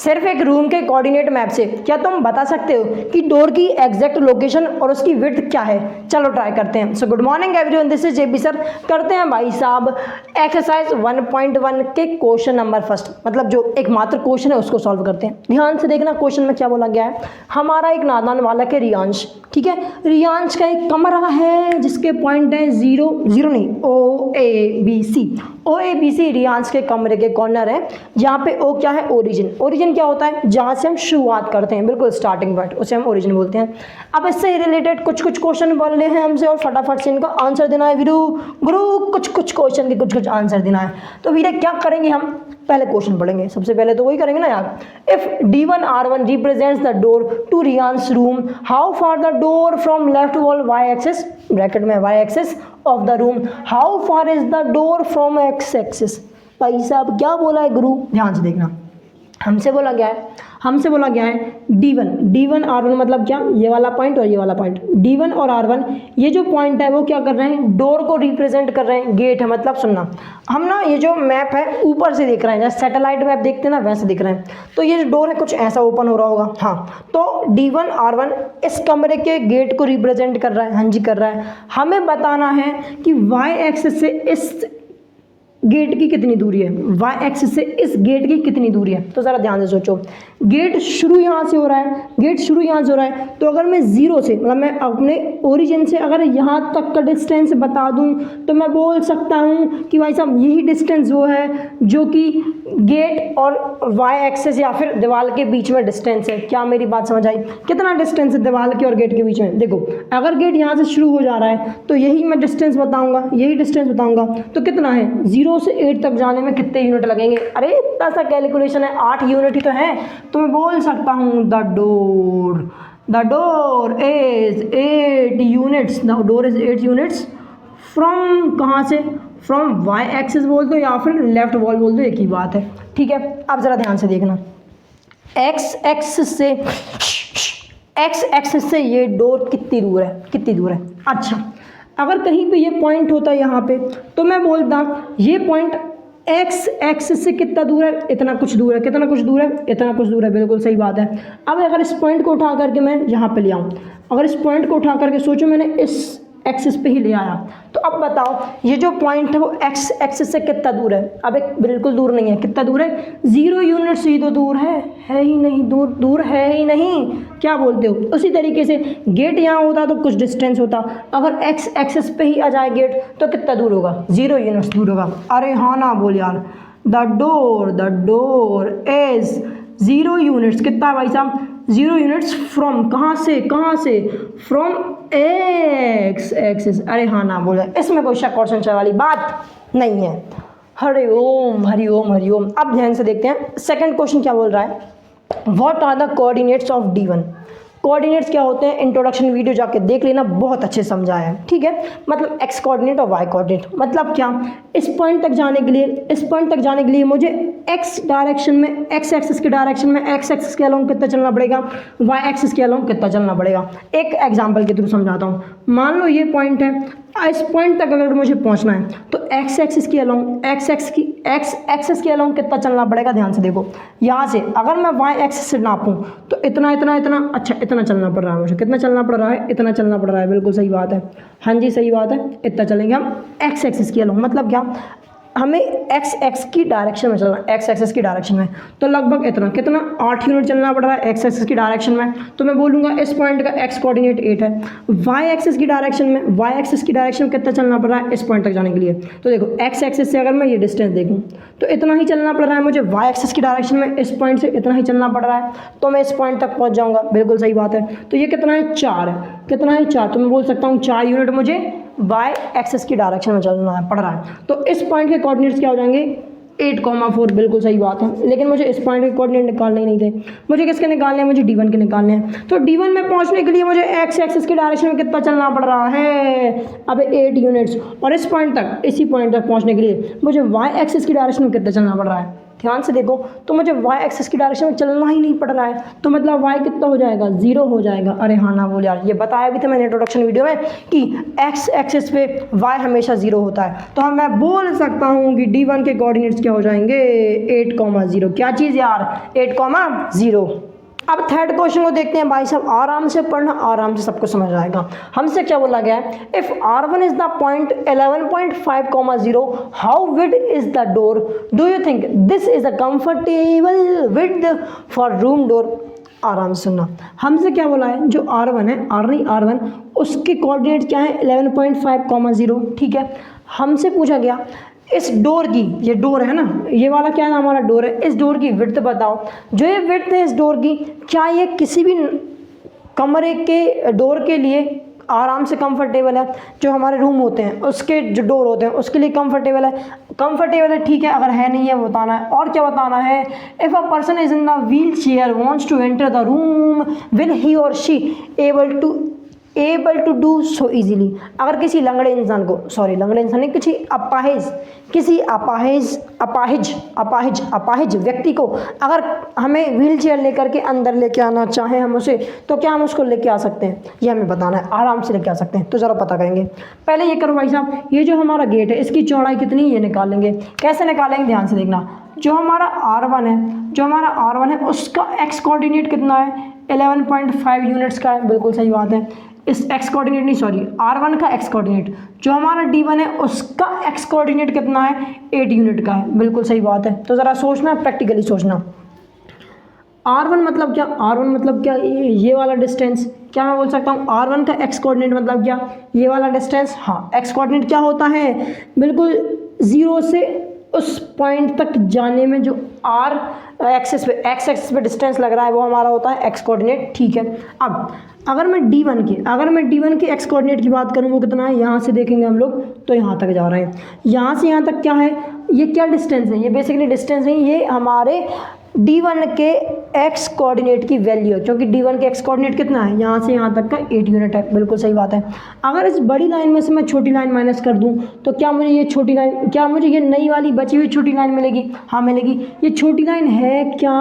सिर्फ एक रूम के कोऑर्डिनेट मैप से क्या तुम बता सकते हो कि डोर की एग्जैक्ट लोकेशन और उसकी विड्थ क्या है? चलो ट्राई करते हैं। So good morning everyone, this is JP sir. करते हैं भाई साहब एक्सरसाइज 1.1 के क्वेश्चन नंबर फर्स्ट, मतलब जो एक मात्र क्वेश्चन है उसको सॉल्व करते हैं। ध्यान से देखना क्वेश्चन में क्या बोला गया है। हमारा एक नादान बालक है रियांश, ठीक है। रियांश का एक कमरा है जिसके पॉइंट है 0 0 नहीं ओ ए बी सी रियांश के कमरे के कॉर्नर है जहाँ पे ओ क्या है? ओरिजिन। ओरिजिन क्या होता है? जहाँ से हम शुरुआत करते हैं, बिल्कुल स्टार्टिंग पॉइंट, उसे हम ओरिजिन बोलते हैं। अब इससे रिलेटेड कुछ क्वेश्चन बोलने हैं हमसे और फटाफट से इनका आंसर देना है। गुरु कुछ क्वेश्चन के कुछ आंसर देना है। तो वीरे क्या करेंगे हम? पहले क्वेश्चन पढ़ेंगे, सबसे पहले तो वही करेंगे ना यार। If D1 R1 represents the door to Riya's room, how far the door from left wall y axis, bracket में y axis of the room, how far is the door from x axis. भाई साहब क्या बोला है गुरु? ध्यान से देखना। हमसे बोला गया है D1 R1 मतलब क्या? ये वाला पॉइंट और ये वाला पॉइंट, D1 और R1 ये जो पॉइंट है वो क्या कर रहे हैं? डोर को रिप्रेजेंट कर रहे हैं। गेट है मतलब, सुनना, हम ना ये जो मैप है ऊपर से देख रहे हैं, जैसे सैटेलाइट मैप देखते हैं ना वैसे दिख रहे हैं। तो ये जो डोर है कुछ ऐसा ओपन हो रहा होगा, हाँ। तो D1 R1 इस कमरे के गेट को रिप्रेजेंट कर रहा है, हाँ जी कर रहा है। हमें बताना है कि वाई एक्सिस से इस गेट की कितनी दूरी है, वाई एक्सिस से इस गेट की कितनी दूरी है। तो ज़रा ध्यान से सोचो, गेट शुरू यहाँ से हो रहा है, तो अगर मैं जीरो से, मतलब मैं अपने ओरिजिन से अगर यहाँ तक का डिस्टेंस बता दूँ तो मैं बोल सकता हूँ कि भाई साहब यही डिस्टेंस वो है जो कि गेट और वाई एक्सिस या फिर दीवार के बीच में डिस्टेंस है। क्या मेरी बात समझ आई? कितना डिस्टेंस है दीवार के और गेट के बीच में? देखो, अगर गेट यहाँ से शुरू हो जा रहा है तो यही मैं डिस्टेंस बताऊँगा, तो कितना है? 0 से 8 तक जाने में कितने यूनिट लगेंगे? अरे इतना सा कैलकुलेशन है, 8 यूनिट ही तो है। तो मैं बोल सकता हूँ the door is 8 units from, कहाँ से? फ्रॉम वाई एक्सिस बोल दो या फिर लेफ्ट वॉल बोल दो, एक ही बात है, ठीक है। अब ज़रा ध्यान से देखना, एक्स एक्सिस से ये डोर कितनी दूर है? अच्छा, अगर कहीं पे ये पॉइंट होता है यहाँ पे तो मैं बोलता ये पॉइंट एक्स एक्सिस से कितना दूर है? इतना कुछ दूर है। इतना कुछ दूर है, बिल्कुल सही बात है। अब अगर इस पॉइंट को उठा करके मैं यहाँ पे ले आऊँ, अगर इस पॉइंट को उठा करके सोचो मैंने इस एक्सिस पे ही ले आया, तो अब बताओ ये जो पॉइंट है वो एक्स एक्सिस से कितना दूर है? अब एक बिल्कुल दूर नहीं है। कितना दूर है? 0 यूनिट से ही तो दूर है ही नहीं, दूर है ही नहीं। क्या बोलते हो? उसी तरीके से गेट यहाँ होता तो कुछ डिस्टेंस होता, अगर एक्स एक्सिस पे ही आ जाए गेट तो कितना दूर होगा? 0 यूनिट्स दूर होगा। अरे हाँ ना बोल यार। द डोर इज 0 यूनिट्स, कितना भाई साहब? 0 यूनिट्स फ्रॉम, कहाँ से? From x axis. अरे हाँ ना बोला, इसमें कोई शक और संशय वाली बात नहीं है। हरि ओम। अब ध्यान से देखते हैं सेकंड क्वेश्चन क्या बोल रहा है। What are the coordinates of D1? Coordinates क्या होते हैं? इंट्रोडक्शन वीडियो जाके देख लेना, बहुत अच्छे समझाया है, ठीक है। मतलब एक्स कोऑर्डिनेट और वाई कोऑर्डिनेट मतलब क्या? इस पॉइंट तक जाने के लिए मुझे एक्स डायरेक्शन में, एक्स एक्सिस के डायरेक्शन में, एक्स एक्सिस के अलोंग कितना चलना पड़ेगा, वाई एक्सिस के अलोंग कितना चलना पड़ेगा। एक एग्जाम्पल के थ्रू समझाता हूँ। मान लो ये पॉइंट है, इस पॉइंट तक अगर मुझे पहुँचना है तो एक्स एक्सिस के अलोंग, एक्स एक्सिस के अलोंग कितना चलना पड़ेगा? ध्यान से देखो, यहाँ से अगर मैं वाई एक्सिस से नापूँ तो इतना, अच्छा इतना चलना पड़ रहा है मुझे। कितना चलना पड़ रहा है? इतना चलना पड़ रहा है, बिल्कुल सही बात है, हाँ जी सही बात है। इतना चलेंगे हम एक्स एक्सिस के अलोंग, मतलब क्या? हमें एक्स की डायरेक्शन में चलना, एक्स एक्सिस की डायरेक्शन में, तो लगभग कितना 8 यूनिट चलना पड़ रहा है एक्स एक्सिस की डायरेक्शन में। तो मैं बोलूँगा इस पॉइंट का एक्स कोऑर्डिनेट 8 है। वाई एक्सिस की डायरेक्शन में कितना चलना पड़ रहा है इस पॉइंट तक जाने के लिए? तो देखो एक्स एक्सिस से अगर मैं ये डिस्टेंस देखूँ तो इतना ही चलना पड़ रहा है मुझे। वाई एक्सिस की डायरेक्शन में इस पॉइंट से इतना ही चलना पड़ रहा है, तो मैं इस पॉइंट तक पहुँच जाऊँगा, बिल्कुल सही बात है। तो ये कितना है? 4 है। कितना है? 4। तो मैं बोल सकता हूँ 4 यूनिट मुझे वाई एक्सिस की डायरेक्शन में चलना पड़ रहा है। तो इस पॉइंट के कोऑर्डिनेट्स क्या हो जाएंगे? 8,4, बिल्कुल सही बात है। लेकिन मुझे इस पॉइंट के कोऑर्डिनेट निकालने ही नहीं थे, मुझे किसके निकालने हैं? मुझे D1 के निकालने हैं। तो D1 में पहुंचने के लिए मुझे एक्स एक्सिस की डायरेक्शन में कितना चलना पड़ रहा है? अब 8 यूनिट्स। और इस पॉइंट तक, इसी पॉइंट तक पहुंचने के लिए मुझे वाई एक्सिस की डायरेक्शन में कितना चलना पड़ रहा है? ध्यान से देखो, तो मुझे वाई एक्सिस की डायरेक्शन में चलना ही नहीं पड़ रहा है, तो मतलब वाई कितना हो जाएगा, 0 हो जाएगा। अरे हाँ ना बोल यार, ये बताया भी था मैंने इंट्रोडक्शन वीडियो में कि एक्स एक्सिस पे वाई हमेशा 0 होता है। तो हम मैं बोल सकता हूँ कि D1 के कोऑर्डिनेट्स क्या हो जाएंगे, 8,0। क्या चीज़ यार, 8,0। अब थर्ड क्वेश्चन को देखते हैं भाई साहब, आराम से पढ़ना, आराम से सबको समझ आएगा। हमसे क्या बोला गया है, if R1 is the point 11.5,0, how wide is the door, do you think this is a comfortable width for room door. आराम से सुनना, हमसे क्या बोला है, जो R1 है, R1 उसके कोऑर्डिनेट क्या है, 11.5,0, ठीक है। हमसे पूछा गया इस डोर की, ये डोर है ना, ये वाला क्या है हमारा डोर है, इस डोर की विड्थ बताओ। जो ये विड्थ है इस डोर की, क्या ये किसी भी कमरे के डोर के लिए आराम से कंफर्टेबल है, जो हमारे रूम होते हैं उसके जो डोर होते हैं उसके लिए कंफर्टेबल है, ठीक है। अगर है नहीं है वो बताना है। और क्या बताना है, if a person is in the wheel chair wants to enter the room, will he और she able to do so easily. अगर किसी लंगड़े इंसान को, सॉरी लंगड़े इंसान नहीं, किसी अपाहिज व्यक्ति को अगर हमें व्हील चेयर लेकर के अंदर लेके आना चाहें हम उसे, तो क्या हम उसको लेके आ सकते हैं, ये हमें बताना है। आराम से लेके आ सकते हैं, तो ज़रा पता करेंगे। पहले ये करो भाई साहब, ये जो हमारा गेट है इसकी चौड़ाई कितनी, ये निकालेंगे। कैसे निकालेंगे, ध्यान से देखना। जो हमारा R1 है उसका एक्स कोऑर्डिनेट कितना है, 11.5 यूनिट्स का है, बिल्कुल सही बात है। इस एक्स कोऑर्डिनेट नहीं, सॉरी R1 का एक्स कोऑर्डिनेट, जो हमारा D1 है उसका एक्स कोऑर्डिनेट कितना है, 8 यूनिट का है, बिल्कुल सही बात है। तो ज़रा सोचना, प्रैक्टिकली सोचना। R1 मतलब क्या, ये वाला डिस्टेंस, क्या मैं बोल सकता हूँ R1 का एक्स कोऑर्डिनेट मतलब क्या, ये वाला डिस्टेंस। हाँ, एक्स कोऑर्डिनेट क्या होता है, बिल्कुल 0 से उस पॉइंट तक जाने में जो एक्स एक्सिस पे डिस्टेंस लग रहा है वो हमारा होता है एक्स कोऑर्डिनेट, ठीक है। अब अगर मैं D1 के एक्स कोऑर्डिनेट की बात करूँ वो कितना है, यहाँ से देखेंगे हम लोग तो यहाँ तक जा रहे हैं। यहाँ से यहाँ तक क्या है, ये क्या डिस्टेंस है, ये बेसिकली डिस्टेंस नहीं, ये हमारे D1 के एक्स कोऑर्डिनेट की वैल्यू है, क्योंकि D1 के एक्स कोऑर्डिनेट कितना है, यहाँ से यहाँ तक का 8 यूनिट है, बिल्कुल सही बात है। अगर इस बड़ी लाइन में से मैं छोटी लाइन माइनस कर दूँ तो क्या मुझे ये नई वाली बची हुई छोटी लाइन मिलेगी, हाँ मिलेगी। ये छोटी लाइन है क्या,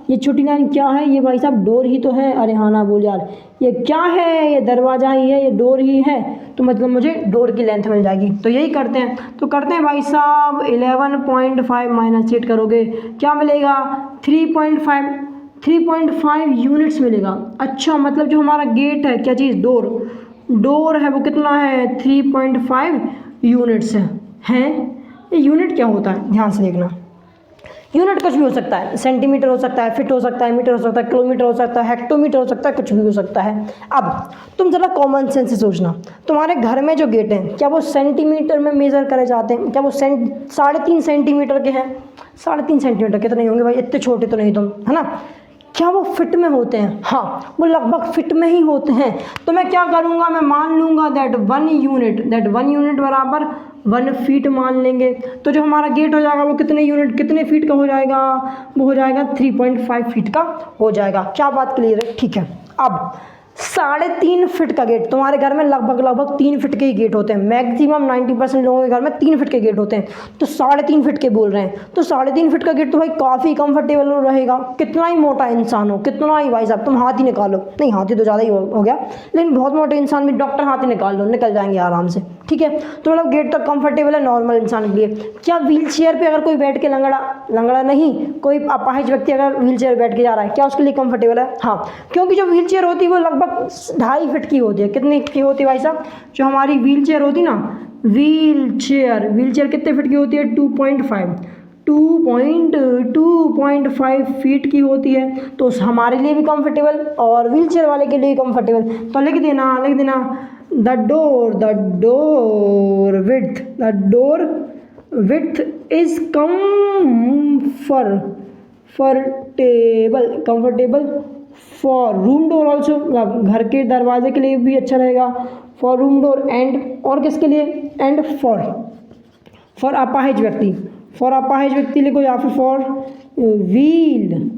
ये छोटी लाइन क्या है, ये भाई साहब डोर ही तो है। अरे हाँ ना बोल यार, ये क्या है, ये दरवाज़ा ही है, ये डोर ही है, तो मतलब मुझे डोर की लेंथ मिल जाएगी। तो यही करते हैं, भाई साहब 11.5 माइनस 8 करोगे क्या मिलेगा, 3.5 यूनिट्स मिलेगा। अच्छा, मतलब जो हमारा गेट है, क्या चीज़, डोर है, वो कितना है, 3.5 यूनिट्स है। ये यूनिट क्या होता है, ध्यान से देखना। यूनिट कुछ भी हो सकता है, सेंटीमीटर हो सकता है, फिट हो सकता है, मीटर हो सकता है, किलोमीटर हो सकता है, हेक्टोमीटर हो सकता है, कुछ भी हो सकता है। अब तुम ज़रा कॉमन सेंस से सोचना, तुम्हारे घर में जो गेट हैं क्या वो सेंटीमीटर में मेज़र करे जाते हैं, क्या वो 3.5 सेंटीमीटर के हैं, 3.5 सेंटीमीटर के तो नहीं होंगे भाई, इतने छोटे तो नहीं तुम, है ना। क्या वो फिट में होते हैं, हाँ वो लगभग फिट में ही होते हैं। तो मैं क्या करूँगा, मैं मान लूँगा दैट 1 यूनिट बराबर 1 फीट मान लेंगे। तो जो हमारा गेट हो जाएगा वो कितने फीट का हो जाएगा, वो हो जाएगा 3.5 फीट का हो जाएगा। क्या बात क्लियर है, ठीक है। अब 3.5 फीट का गेट, तुम्हारे घर में लगभग 3 फीट के ही गेट होते हैं, मैक्सिमम 90% लोगों के घर में 3 फीट के गेट होते हैं, तो 3.5 फीट के बोल रहे हैं। तो 3.5 फीट का गेट तो भाई काफ़ी कंफर्टेबल रहेगा, कितना ही मोटा इंसान हो, कितना ही भाई साहब तुम हाथी निकालो, नहीं हाथी तो ज़्यादा ही हो गया, लेकिन बहुत मोटे इंसान भी, डॉक्टर हाथी निकाल लो, निकल जाएंगे आराम से, ठीक है। तो मतलब गेट तो कंफर्टेबल है नॉर्मल इंसान के लिए। क्या व्हील चेयर पर अगर कोई बैठ के लंगड़ा नहीं, कोई अपाहिज व्यक्ति अगर व्हील चेयर बैठ के जा रहा है, क्या उसके लिए कंफर्टेबल है, हाँ, क्योंकि जो व्हील चेयर होती है वो लगभग 2.5 फीट की होती है। कितनी की होती है भाई साहब, जो हमारी व्हील चेयर होती है ना, व्हील चेयर कितने फीट की होती है, 2.5 फीट की होती है। तो हमारे लिए भी कंफर्टेबल और व्हील चेयर वाले के लिए कंफर्टेबल। तो लिख देना the door width is comfortable for room door also, घर के दरवाजे के लिए भी अच्छा रहेगा, फॉर रूम डोर एंड, और किसके लिए, एंड फॉर अपाहिज व्यक्ति लिखो, या फिर for wheel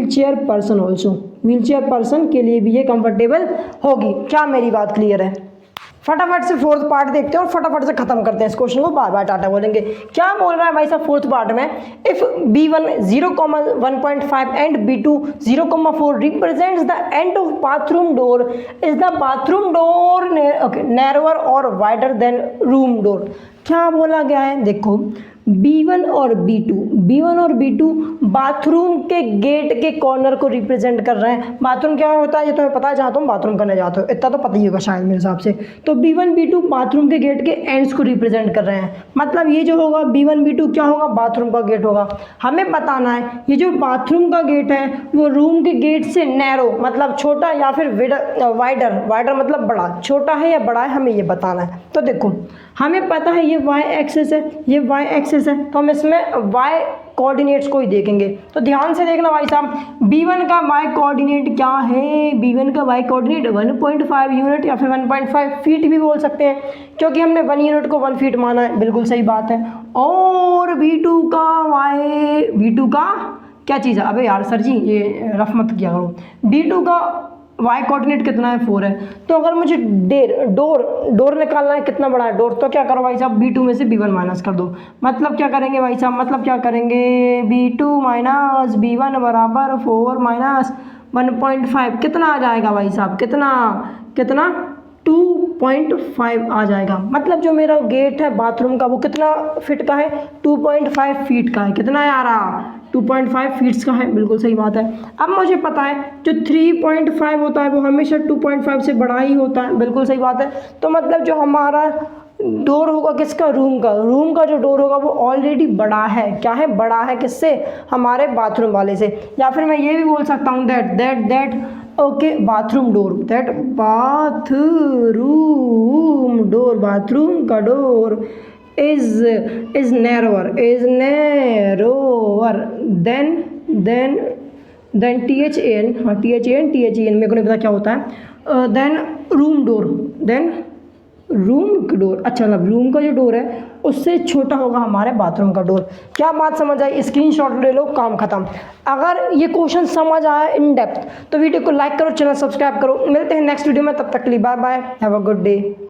chair person also, wheel chair person के लिए भी ये कंफर्टेबल होगी। क्या मेरी बात क्लियर है। फटाफट से फोर्थ पार्ट देखते हैं और फटाफट से खत्म करते हैं इस क्वेश्चन को, बाय बाय टाटा बोलेंगे। क्या बोल रहा है भाई साहब फोर्थ पार्ट में, if B1 0,1.5 and B2 0,4 represents the end of bathroom door, is the bathroom door narrower और वाइडर देन रूम डोर। क्या बोला गया है, देखो B1 और B2 बाथरूम के गेट के कॉर्नर को रिप्रेजेंट कर रहे हैं। बाथरूम क्या होता है ये तुम्हें पता है, जहाँ तुम बाथरूम करने जाते हो, इतना तो पता ही होगा शायद मेरे हिसाब से। तो B1 B2 बाथरूम के गेट के एंड्स को रिप्रेजेंट कर रहे हैं, मतलब ये जो होगा B1 B2 क्या होगा, बाथरूम का गेट होगा। हमें बताना है ये जो बाथरूम का गेट है वो रूम के गेट से नैरो मतलब छोटा या फिर वाइडर मतलब बड़ा, छोटा है या बड़ा है, हमें ये बताना है। तो देखो हमें पता है ये y एक्सिस है, ये y एक्सिस है, तो हम इसमें y कोऑर्डिनेट्स को ही देखेंगे। तो ध्यान से देखना भाई साहब, B1 का y कोऑर्डिनेट क्या है, B1 का y कोऑर्डिनेट 1.5 यूनिट या फिर 1.5 फीट भी बोल सकते हैं, क्योंकि हमने 1 यूनिट को 1 फीट माना है, बिल्कुल सही बात है। और B2 का क्या चीज़ है, अबे यार सर जी ये रफ मत किया करो। B2 का y कोऑर्डिनेट कितना है, 4 है। तो अगर मुझे डोर निकालना है कितना बड़ा है डोर, तो क्या करो भाई साहब, B2 में से B1 माइनस कर दो। मतलब क्या करेंगे भाई साहब, मतलब क्या करेंगे, B2 माइनस B1 बराबर 4 माइनस 1.5 कितना आ जाएगा भाई साहब, कितना 2.5 आ जाएगा। मतलब जो मेरा गेट है बाथरूम का वो कितना फीट का है, 2.5 फीट का है। कितना है आ रहा, 2.5 फीट्स का है, बिल्कुल सही बात है। अब मुझे पता है जो 3.5 होता है वो हमेशा 2.5 से बड़ा ही होता है, बिल्कुल सही बात है। तो मतलब जो हमारा डोर होगा किसका, रूम का जो डोर होगा वो ऑलरेडी बड़ा है। क्या है, बड़ा है किससे, हमारे बाथरूम वाले से। या फिर मैं ये भी बोल सकता हूँ that okay bathroom door, that bathroom का door is narrower than THAN, हाँ THAN मेरे को नहीं पता क्या होता है, देन रूम डोर, अच्छा मतलब रूम का जो डोर है उससे छोटा होगा हमारे बाथरूम का डोर। क्या बात समझ आई, स्क्रीनशॉट ले लो, काम खत्म। अगर ये क्वेश्चन समझ आया इन डेप्थ तो वीडियो को लाइक करो, चैनल सब्सक्राइब करो। मिलते हैं नेक्स्ट वीडियो में, तब तक के लिए bye bye, have a good day.